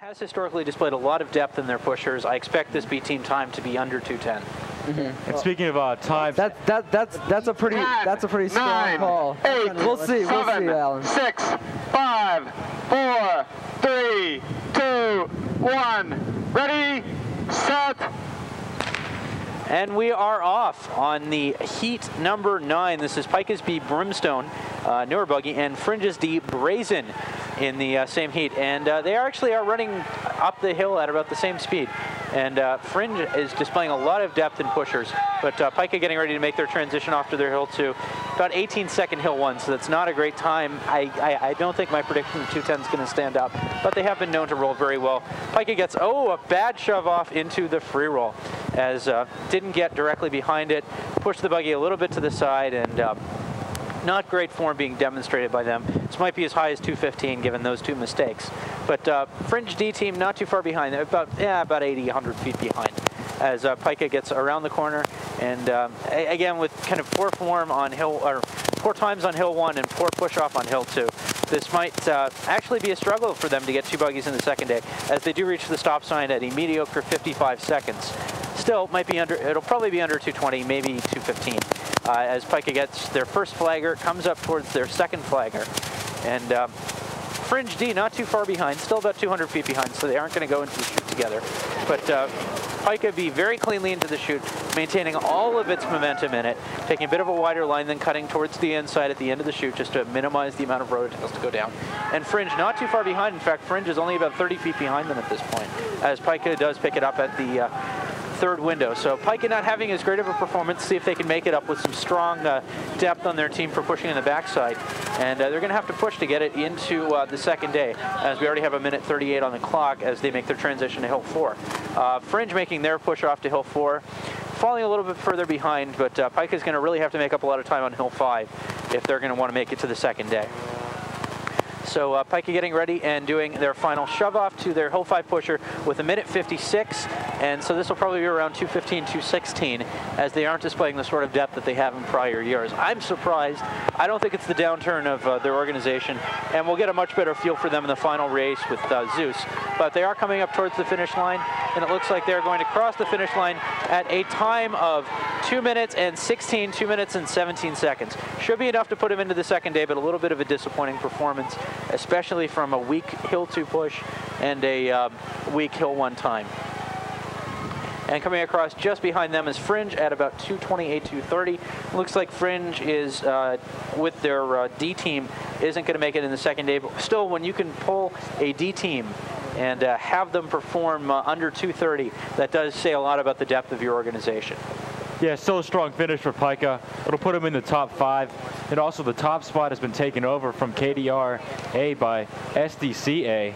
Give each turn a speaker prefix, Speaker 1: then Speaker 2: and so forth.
Speaker 1: has historically displayed a lot of depth in their pushers. I expect this B team time to be under 2:10.
Speaker 2: Mm-hmm. And speaking of time,
Speaker 3: that's a pretty strong call.
Speaker 4: 8,
Speaker 3: we'll see,
Speaker 4: 7,
Speaker 3: Alan.
Speaker 4: 6, 5, 4, 3, 2, 1. Ready, set.
Speaker 1: And we are off on the heat number 9. This is PiKA's B Brimstone, newer buggy, and Fringe's D Brazen in the same heat. And they actually are running up the hill at about the same speed. And Fringe is displaying a lot of depth in pushers, but PiKA getting ready to make their transition off to their hill 2. About 18-second hill 1, so that's not a great time. I don't think my prediction of 2:10 is going to stand up, but they have been known to roll very well. PiKA gets, a bad shove off into the free roll, as didn't get directly behind it, pushed the buggy a little bit to the side, and not great form being demonstrated by them. This might be as high as 2:15 given those two mistakes. But Fringe D team not too far behind. They're about 80, 100 feet behind as PiKA gets around the corner. And again, with kind of poor form on hill, or poor times on hill 1 and poor push off on hill 2. This might actually be a struggle for them to get two buggies in the second day, as they do reach the stop sign at a mediocre 55 seconds. Still, might be under. It'll probably be under 2:20, maybe 2:15. As PiKA gets their first flagger, comes up towards their second flagger. And Fringe D not too far behind, still about 200 feet behind, so they aren't going to go into the chute together. But PiKA B very cleanly into the chute, maintaining all of its momentum in it, taking a bit of a wider line, then cutting towards the inside at the end of the chute just to minimize the amount of rototails to go down. And Fringe not too far behind. In fact, Fringe is only about 30 feet behind them at this point, as PiKA does pick it up at the third window. So PiKA not having as great of a performance, see if they can make it up with some strong depth on their team for pushing in the backside. And they're going to have to push to get it into the second day, as we already have 1:38 on the clock as they make their transition to hill 4. Fringe making their push off to hill 4, falling a little bit further behind, but PiKA is going to really have to make up a lot of time on hill 5 if they're going to want to make it to the second day. So PiKA getting ready and doing their final shove off to their hill 5 pusher with 1:56, and so this will probably be around 2:15, 2:16, as they aren't displaying the sort of depth that they have in prior years. I'm surprised. I don't think it's the downturn of their organization, and we'll get a much better feel for them in the final race with Zeus. But they are coming up towards the finish line, and it looks like they're going to cross the finish line at a time of 2 minutes and 17 seconds. Should be enough to put him into the second day, but a little bit of a disappointing performance, especially from a weak hill 2 push and a weak hill 1 time. And coming across just behind them is Fringe at about 2:28, 2:30. Looks like Fringe is, with their D team, isn't going to make it in the second day. But still, when you can pull a D team and have them perform under 2:30, that does say a lot about the depth of your organization.
Speaker 2: Yeah, still a strong finish for PiKA. It'll put them in the top 5. And also the top spot has been taken over from KDR A by SDCA.